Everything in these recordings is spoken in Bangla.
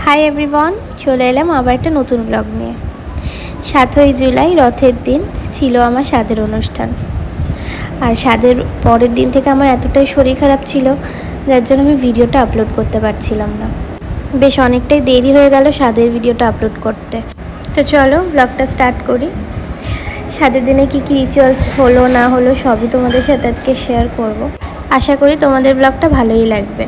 হাই এভরিওয়ান, চলে এলাম আবার একটা নতুন ব্লগ নিয়ে। 7ই জুলাই রথের দিন ছিল আমার স্বাদের অনুষ্ঠান। আর স্বাদের পরের দিন থেকে আমার এতটাই শরীর খারাপ ছিল, যার জন্য আমি ভিডিওটা আপলোড করতে পারছিলাম না। বেশ অনেকটাই দেরি হয়ে গেল স্বাদের ভিডিওটা আপলোড করতে। তো চলো ব্লগটা স্টার্ট করি। স্বাদের দিনে কী কী রিচুয়ালস হলো না হলো সবই তোমাদের সাথে আজকে শেয়ার করব। আশা করি তোমাদের ব্লগটা ভালোই লাগবে।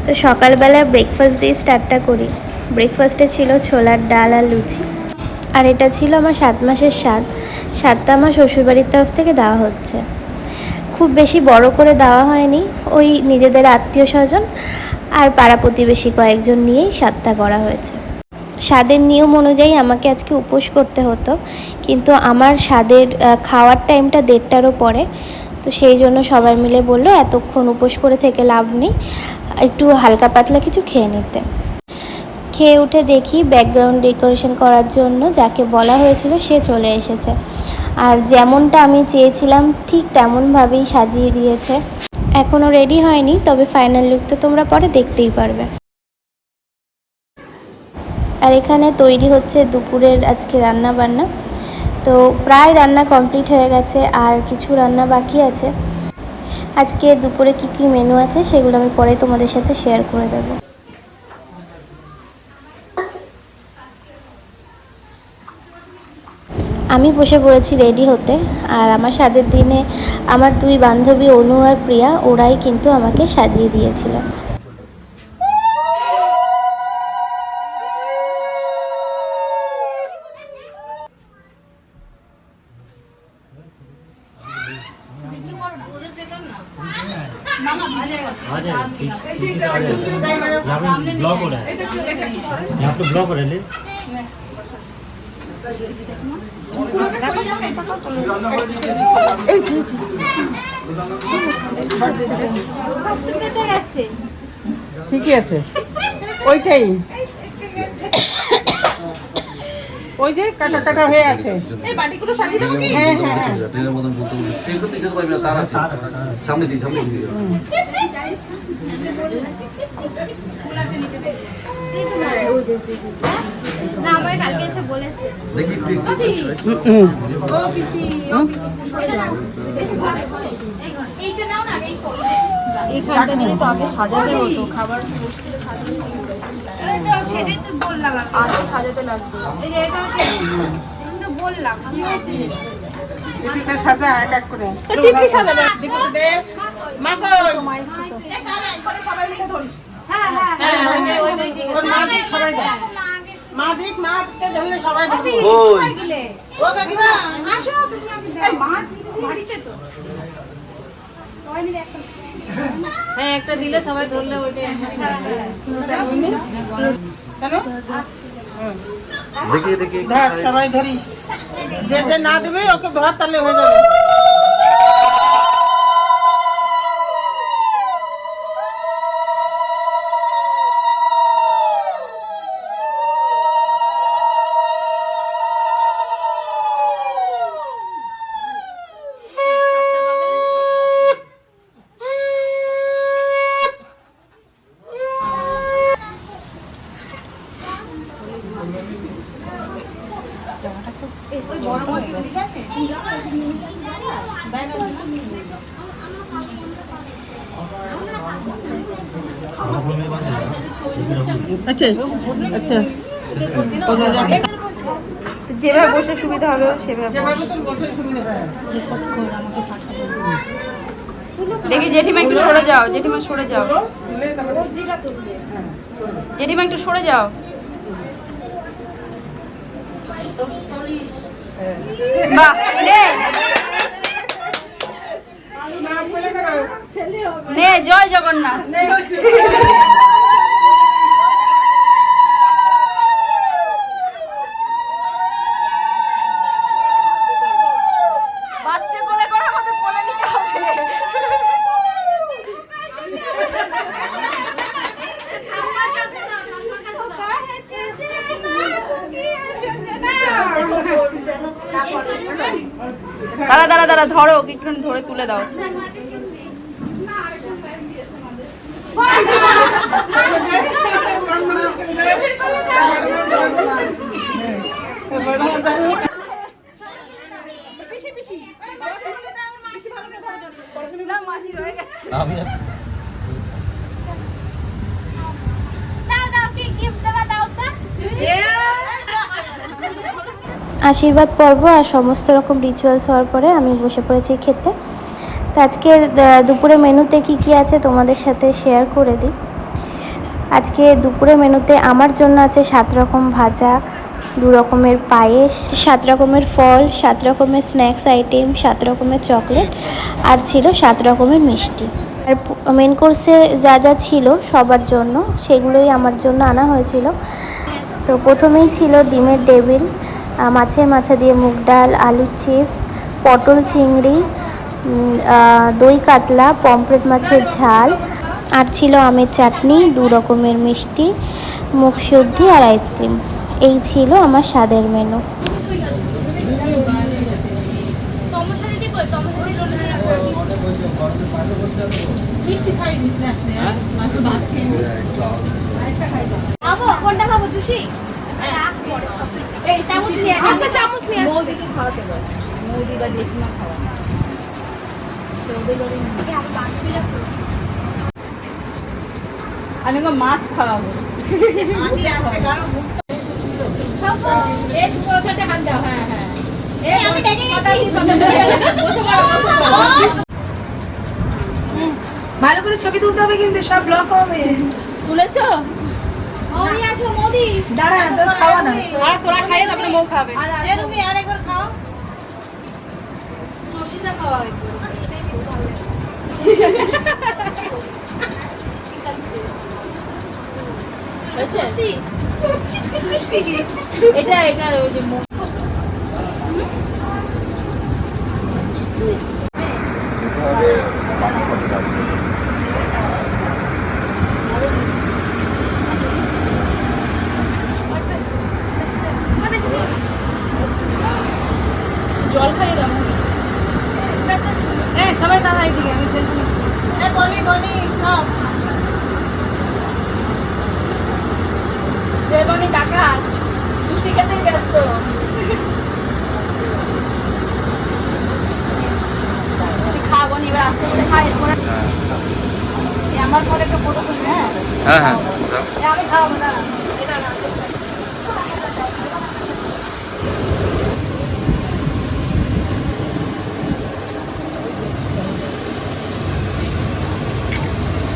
তো সকালবেলা ব্রেকফাস্ট দিয়ে স্টার্টটা করি। ব্রেকফাস্টে ছিল ছোলার ডাল আর লুচি। আর এটা ছিল আমার 7 মাসের স্বাদটা আমার শ্বশুরবাড়ির তরফ থেকে দেওয়া হচ্ছে। খুব বেশি বড় করে দেওয়া হয়নি, ওই নিজেদের আত্মীয় স্বজন আর পাড়া প্রতিবেশী কয়েকজন নিয়েই স্বাদটা করা হয়েছে। স্বাদের নিয়ম অনুযায়ী আমাকে আজকে উপোস করতে হতো, কিন্তু আমার স্বাদের খাওয়ার টাইমটা 1:30টারও পরে। তো সেই জন্য সবাই মিলে বললো এতক্ষণ উপোস করে থেকে লাভ নেই, একটু হালকা পাতলা কিছু খেয়ে নিতে। খেয়ে উঠে দেখি ব্যাকগ্রাউন্ড ডেকোরেশন করার জন্য যাকে বলা হয়েছিল সে চলে এসেছে। আর যেমনটা আমি চেয়েছিলাম ঠিক তেমনভাবেই সাজিয়ে দিয়েছে। এখনও রেডি হয়নি, তবে ফাইনাল লুক তো তোমরা পরে দেখতেই পারবে। আর এখানে তৈরি হচ্ছে দুপুরের আজকে রান্না বান্না। তো প্রায় রান্না কমপ্লিট হয়ে গেছে, আর কিছু রান্না বাকি আছে। আজকে দুপুরে কী কী মেনু আছে সেগুলো আমি পরে তোমাদের সাথে শেয়ার করে দেবো। আমি বসে পড়েছি রেডি হতে। আর আমার স্বাদের দিনে আমার 2 বান্ধবী অনু আর প্রিয়া, ওরাই কিন্তু আমাকে সাজিয়ে দিয়েছিল। ঠিকই আছে, ওইটাই ওই যে কাটা কাটা হয়ে আছে। এই বাটিগুলো সাজিয়ে দেবো কি? হ্যাঁ হ্যাঁ ট্রেনের মতন বলতে বলতে এই তো দিতে পারবি না, তার আছে সামনে দিই না আমার কালকে এসে বলেছে দেখি ও পিসি এইটা নাও না, এই খানটা নিয়ে তো আগে সাজাতে হতো, খাবার বসলে সাজাতে হতো, সেটাই তো বললাম আগে সাজাতে লাগতো। এই যে এটা হচ্ছে আমি তো বললাম কি হয়েছে দীপিকা সাজা এক এক করে দীপিকা সাজাবে দীপিকা দে মা কই এই তাহলে একবারে সবাই মিলে ধরি। হ্যাঁ হ্যাঁ হ্যাঁ ওই ঠিক আছে, মা দিক সবাই ধরে, মা দিক মাকে ধরলে সবাই ধরবে। ওই গেলে ও কাকিমা আসো তুমি, আমি এই মা বাড়িতে তো সবাই মিলে একটা, হ্যাঁ একটা দিলে সবাই ধরলে ওইটাই কেন দেখি দেখি ধর সবাই ধরিস, যে যে না দেবে ওকে ধর তাহলে হয়ে যাবে। আচ্ছা আচ্ছা যেভাবে বসে সুবিধা হবে সেভাবে দেখি জেঠিমা একটু সরে যাও, জেঠিমা সরে যাও, জেঠিমা একটু সরে যাও। বাহ নে জয় জগন্নাথ। বাচ্চা কোলে করার মতো কোলে নিতে হবে। দাঁড়া দাঁড়া দাঁড়া, ধরো একটুখানি ধরে তুলে দাও। না মাসি রয়ে গেছে। আমি দাও কি গিফট দাও তো। আশীর্বাদ পর্ব আর সমস্ত রকম রিচুয়ালস হওয়ার পরে আমি বসে পড়েছি খেতে। তো আজকে দুপুরে মেনুতে কি কি আছে তোমাদের সাথে শেয়ার করে দিই। আজকে দুপুরে মেনুতে আমার জন্য আছে 7 রকম ভাজা, 2 রকমের পায়েস, 7 রকমের ফল, 7 রকমের স্ন্যাক্স আইটেম, 7 রকমের চকলেট, আর ছিল 7 রকমের মিষ্টি। আর মেন কোর্সে যা যা ছিল সবার জন্য সেগুলোই আমার জন্য আনা হয়েছিল। তো প্রথমেই ছিল ডিমের টেবিল, মাছের মাথা দিয়ে মুগ ডাল, আলুর চিপস, পটল চিংড়ি, দই কাতলা, পমফ্রেট মাছের ঝাল, আর ছিল আমের চাটনি, 2 রকমের মিষ্টি, মুখশুদ্ধি আর আইসক্রিম। এই ছিল আমার স্বাদের মেনু। কোনটা খাবো জুসি? এই চামচ নিয়ে আসো, চামচ নিয়ে আসো। মৌদিকে খাওয়াতে বল, মৌদি বা জেঠিমা খাওয়া। আমি মাছ খাওয়াবো। এই দুপুর খাটে হাত দাও। হ্যাঁ হ্যাঁ, এই আমি ডেকে গেছি। বসে পড়ো, বসে পড়ো। ভালো করে ছবি তুলতে হবে কিন্তু সব ব্লক হবে। তুলেছো? মৌদি আসো, মৌদি। দাঁড়া তোর খাওয়া না। আর তোরা খাইয়ে তারপরে মৌ খাবে। এ রুমি আরেকবার খাও। জুসিটা খাওয়া একটু। হয়েছে? এটা এটা ওই যে জল খাইয়ে দাও। সবাই দাঁড়া এদিকে, আমি সেলফি বলি বলি সব দেবনি কাকা সুশি খেতে ব্যস্ত। খাবো নি, এবার আস্তে আস্তে খাই। আমার ঘরে একটা ফটো তুলি। হ্যাঁ হ্যাঁ আমি খাবো না, এটা না।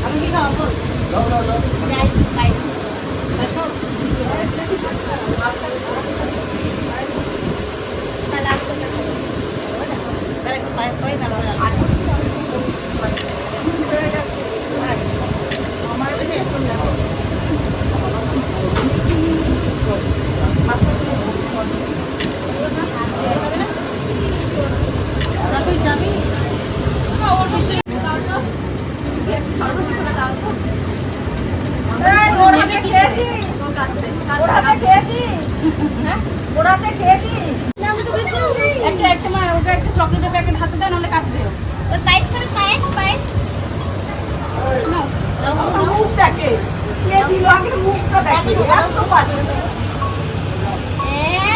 আমি কি খাবো? একটা চকলেটের প্যাকেট হাতে দেয়, নাহলে কাটবে। পায়েস খাবে? পায়েস পায়েস মুখটাকে কে দিল আগে মুখটা দেখি এত পারে।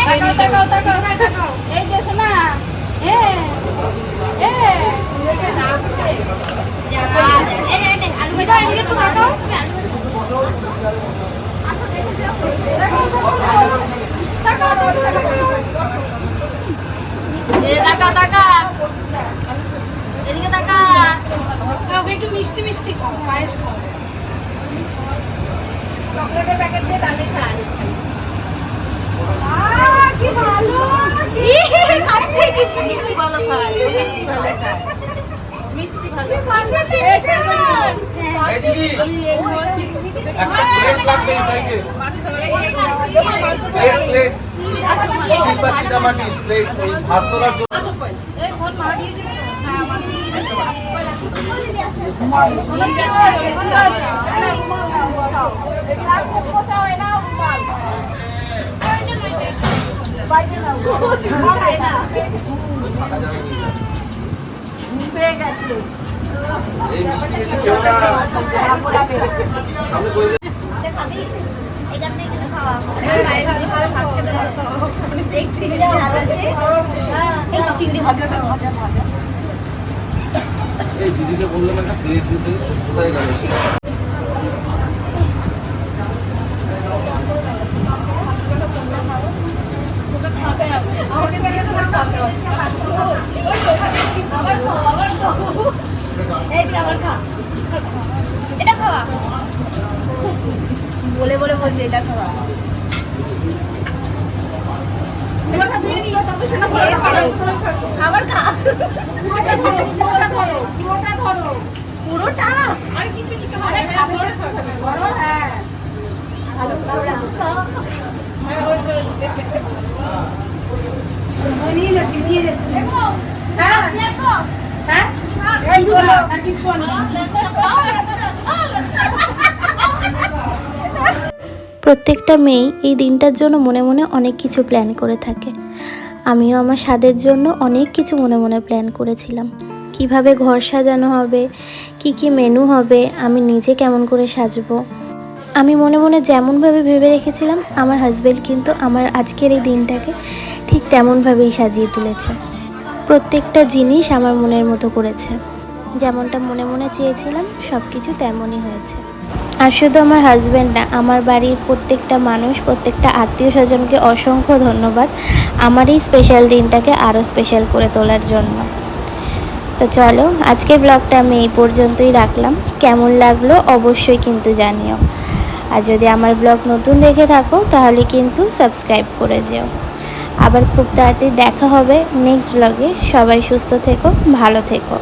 তাকাও তাকাও তাকাও তাকাও, এই যে শোনা। আলু ভাজা এদিকে তো তাকাও। তাকা তাকা, এদিকে তাকা। ওকে একটু মিষ্টি মিষ্টি খাও, পায়েস খাও। চকলেটের প্যাকেট দিয়ে দাঁড়ে খায়। কি ভালো খাচ্ছে, মিষ্টি ভালো খায়, মিষ্টি ভালো খায়, মিষ্টি ভালো খাচ্ছে। এই দিদি একটা প্লেট লাগবে এই সাইডে। প্লেট স্টিল বা চিটামাটি প্লেট এই ভাত তোলার জন্য। এই ফোন মা দিয়েছে। এই মিষ্টি মিষ্টি কেউ না সামনে বই খাবি? এখান থেকে কিন্তু খাওয়া। ভাত খেতে পারতো। দেখ চিংড়ি ঝাল আছে। হ্যাঁ, চিংড়ি ভাজা দাও, ভাজা ভাজা। এই দিদিকে বললাম একটা প্লেট দিতে, কোথায় গেল? আমাকে দেখলে তোমার কাঁদতে পারছে। আবার খাও, আবার খাও। এই তুই আবার খা। এটা খাওয়া বলে বলে বলছে এটা খাওয়া পুরোটা দিয়ে নিও, তবে সেটা ধরে রাখো, ধরে থাকো। আবার খা পুরোটা ধরো, পুরোটা ধরো, পুরোটা ধরো। পুরোটা আর কিছু নিতে হবে না, ধরে থাকো। ধরো, হ্যাঁ। হ্যাঁ, হয়েছে, হয়েছে। নিয়ে যাচ্ছি, নিয়ে যাচ্ছি। হ্যাঁ, হ্যাঁ? এই বলো, আর কিছু আনো। প্রত্যেকটা মেয়ে এই দিনটার জন্য মনে মনে অনেক কিছু প্ল্যান করে থাকে। আমিও আমার স্বাদের জন্য অনেক কিছু মনে মনে প্ল্যান করেছিলাম। কিভাবে ঘর সাজানো হবে, কি কি মেনু হবে, আমি নিজে কেমন করে সাজবো। আমি মনে মনে যেমনভাবে ভেবে রেখেছিলাম, আমার হাজব্যান্ড কিন্তু আমার আজকের এই দিনটাকে ঠিক তেমনভাবেই সাজিয়ে তুলেছে। প্রত্যেকটা জিনিস আমার মনের মতো করেছে, যেমনটা মনে মনে চেয়েছিলাম সব কিছু তেমনই হয়েছে। আর শুধু আমার হাজব্যান্ড না, আমার বাড়ির প্রত্যেকটা মানুষ, প্রত্যেকটা আত্মীয় স্বজনকে অসংখ্য ধন্যবাদ আমার এই স্পেশাল দিনটাকে আরও স্পেশাল করে তোলার জন্য। তো চলো, আজকের ব্লগটা আমি এই পর্যন্তই রাখলাম। কেমন লাগলো অবশ্যই কিন্তু জানিও। আর যদি আমার ব্লগ নতুন দেখে থাকো তাহলে কিন্তু সাবস্ক্রাইব করে যেও। আবার খুব তাড়াতাড়ি দেখা হবে নেক্সট ব্লগে। সবাই সুস্থ থেকো, ভালো থেকো।